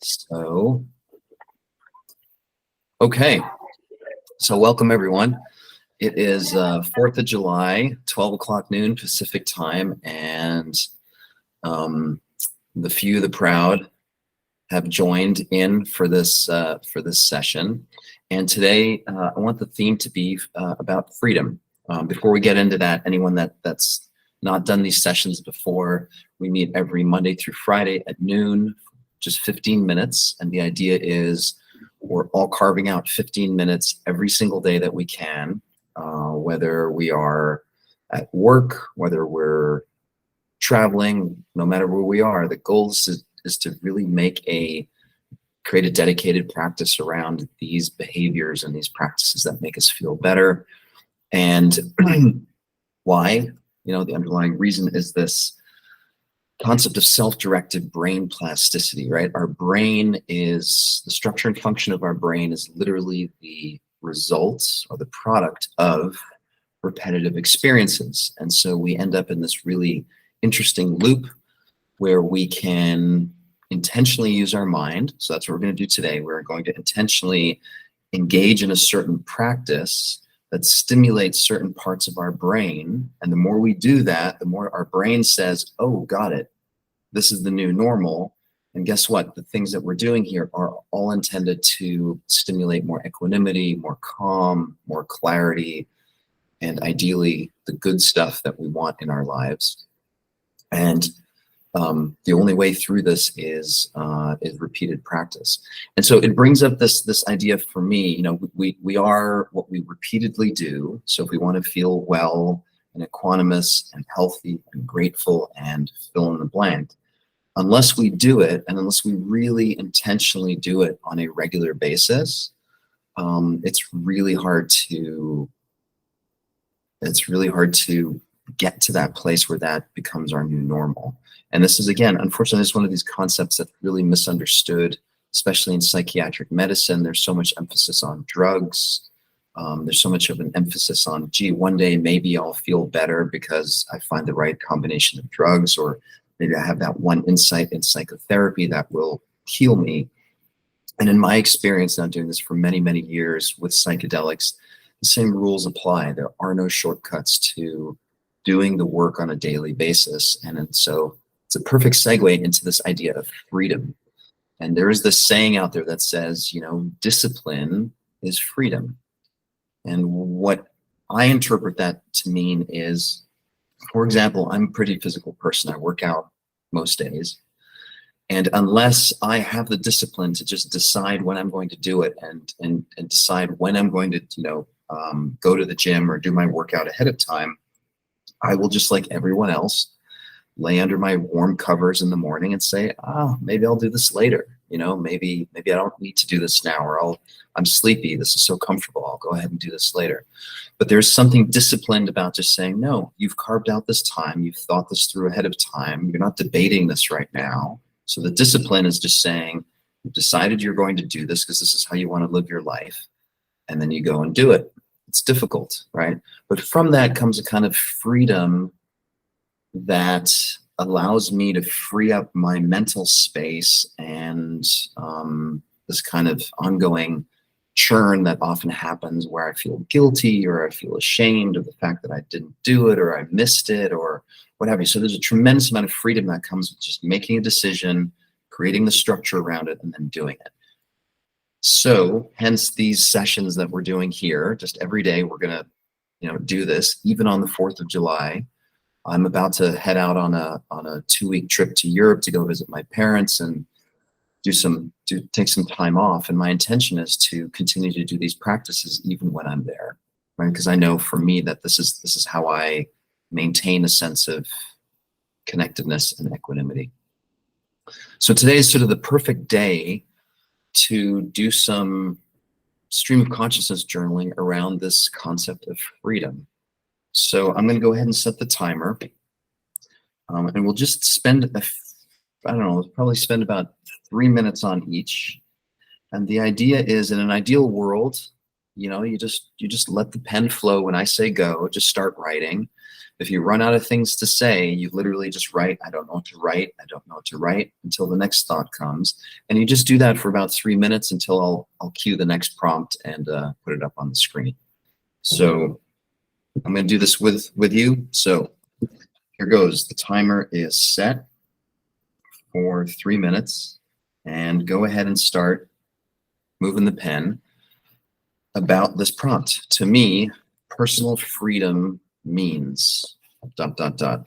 So, okay. So welcome everyone. It is 4th of July, 12 o'clock noon Pacific time, and the few, the proud, have joined in for this session. And today, I want the theme to be about freedom. Before we get into that, anyone that's not done these sessions before, we meet every Monday through Friday at noon, just 15 minutes. And the idea is we're all carving out 15 minutes every single day that we can, whether we are at work, whether we're traveling, no matter where we are. The goal is to really create a dedicated practice around these behaviors and these practices that make us feel better. And why? The underlying reason is this concept of self-directed brain plasticity, right? Our brain is, the structure and function of our brain is literally the results or the product of repetitive experiences. And so we end up in this really interesting loop where we can intentionally use our mind. So that's what we're going to do today. We're going to intentionally engage in a certain practice that stimulates certain parts of our brain. And the more we do that, the more our brain says, oh, got it. This is the new normal. And guess what? The things that we're doing here are all intended to stimulate more equanimity, more calm, more clarity, and ideally the good stuff that we want in our lives. And the only way through this is repeated practice. And so it brings up this idea for me, we are what we repeatedly do. So if we want to feel well and equanimous and healthy and grateful and fill in the blank, unless we do it, and unless we really intentionally do it on a regular basis, it's really hard to get to that place where that becomes our new normal. And this is, again, unfortunately, it's one of these concepts that's really misunderstood, especially in psychiatric medicine. There's so much emphasis on drugs. There's so much of an emphasis on, gee, one day maybe I'll feel better because I find the right combination of drugs, or maybe I have that one insight in psychotherapy that will heal me. And in my experience, now doing this for many, many years with psychedelics, the same rules apply. There are no shortcuts to doing the work on a daily basis. And so it's a perfect segue into this idea of freedom. And there is this saying out there that says, discipline is freedom. And what I interpret that to mean is, for example, I'm a pretty physical person. I work out most days. And unless I have the discipline to just decide when I'm going to do it and decide when I'm going to, go to the gym or do my workout ahead of time, I will, just like everyone else, lay under my warm covers in the morning and say, maybe I'll do this later. Maybe I don't need to do this now, or I'm sleepy. This is so comfortable. I'll go ahead and do this later. But there's something disciplined about just saying, no, you've carved out this time. You've thought this through ahead of time. You're not debating this right now. So the discipline is just saying, you've decided you're going to do this because this is how you want to live your life. And then you go and do it. It's difficult, right? But from that comes a kind of freedom that allows me to free up my mental space and this kind of ongoing churn that often happens where I feel guilty or I feel ashamed of the fact that I didn't do it or I missed it or what have you. So there's a tremendous amount of freedom that comes with just making a decision, creating the structure around it, and then doing it. So hence these sessions that we're doing here, just every day we're going to do this, even on the 4th of July. I'm about to head out on a 2-week trip to Europe to go visit my parents and take some time off. And my intention is to continue to do these practices even when I'm there, right? Because I know for me that this is how I maintain a sense of connectedness and equanimity. So today is sort of the perfect day to do some stream of consciousness journaling around this concept of freedom. So I'm going to go ahead and set the timer, and we'll just spend, probably spend about 3 minutes on each. And the idea is, in an ideal world, you just let the pen flow. When I say go, just start writing. If you run out of things to say, you literally just write, I don't know what to write, I don't know what to write, until the next thought comes. And you just do that for about 3 minutes until I'll cue the next prompt and put it up on the screen. So I'm going to do this with you. So here goes. The timer is set for 3 minutes. And go ahead and start moving the pen about this prompt. To me, personal freedom means ... And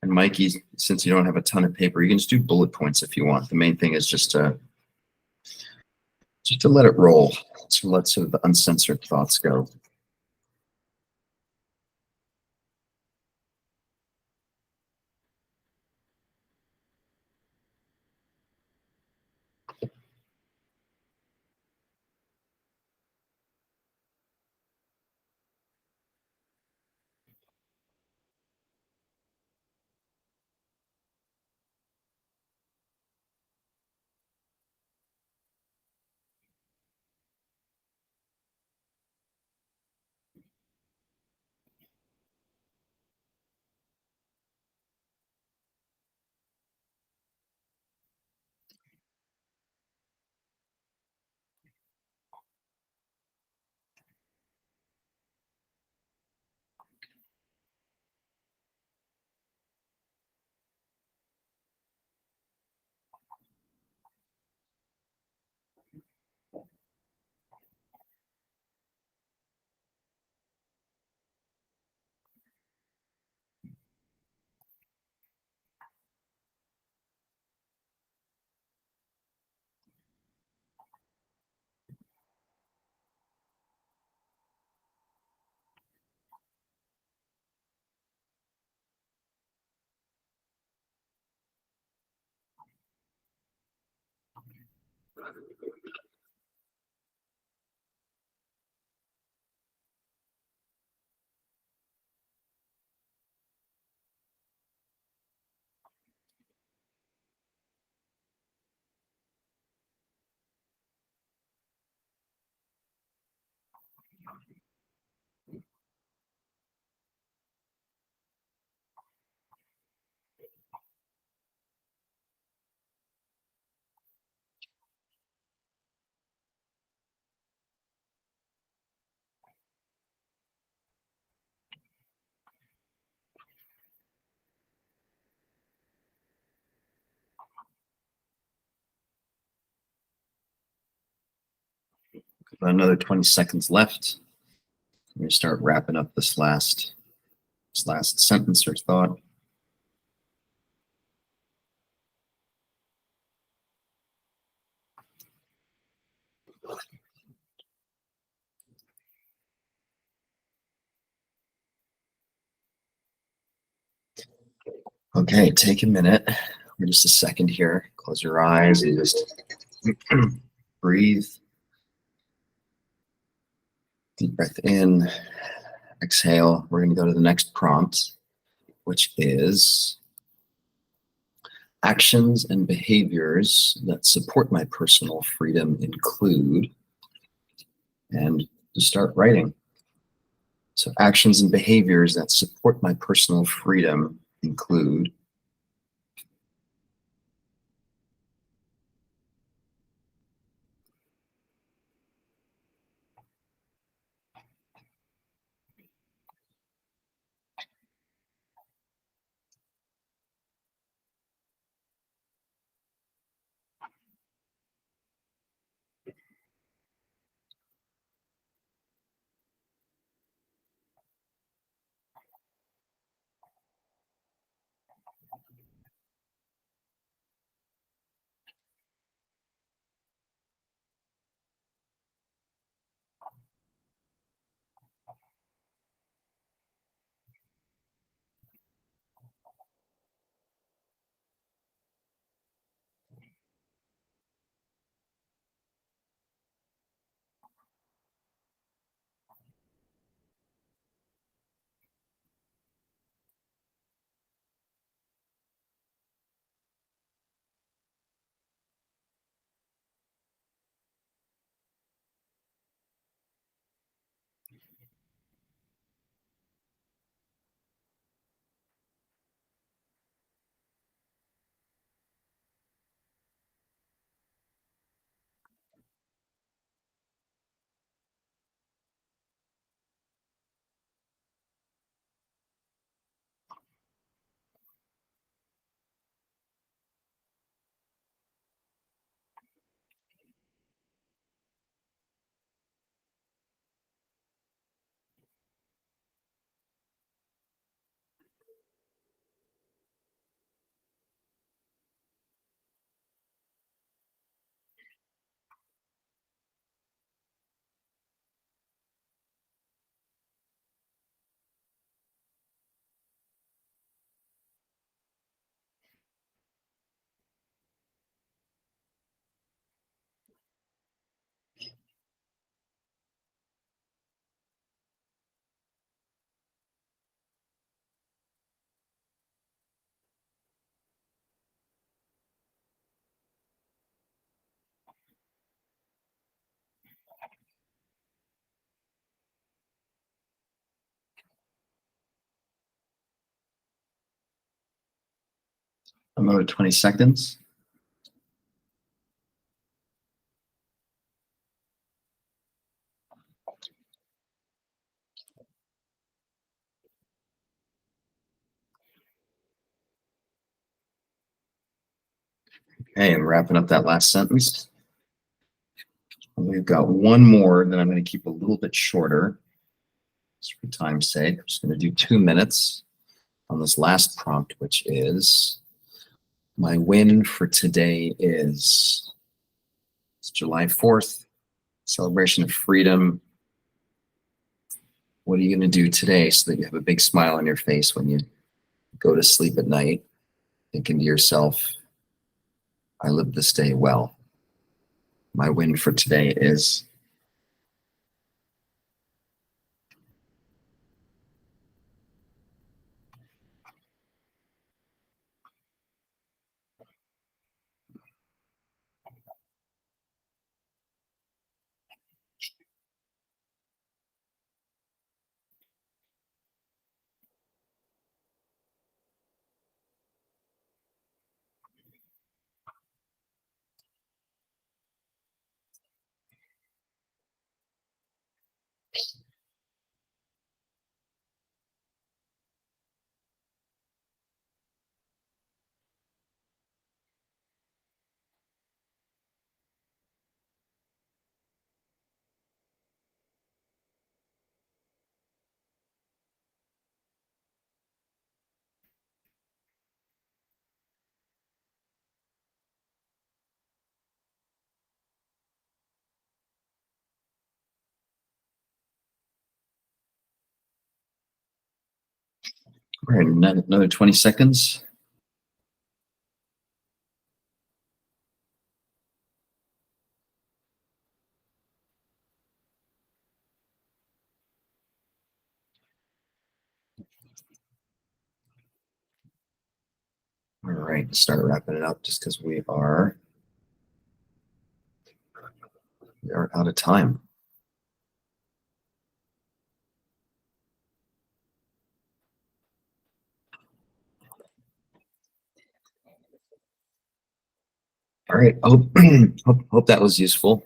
Mikey, since you don't have a ton of paper, you can just do bullet points if you want. The main thing is just to let it roll. So let sort of the uncensored thoughts go. About another 20 seconds left. I'm going to start wrapping up this last sentence or thought. Okay, take a minute or just a second here. Close your eyes and just breathe. Deep breath in, exhale. We're going to go to the next prompt, which is actions and behaviors that support my personal freedom include, and just start writing. So actions and behaviors that support my personal freedom include. Another 20 seconds. Okay, I'm wrapping up that last sentence. We've got one more that I'm going to keep a little bit shorter, just for time's sake. I'm just going to do 2 minutes on this last prompt, which is, my win for today is, it's July 4th, celebration of freedom. What are you going to do today so that you have a big smile on your face when you go to sleep at night, thinking to yourself, I lived this day well. My win for today is. All right, another 20 seconds. All right, start wrapping it up just because we are out of time. All right, hope that was useful.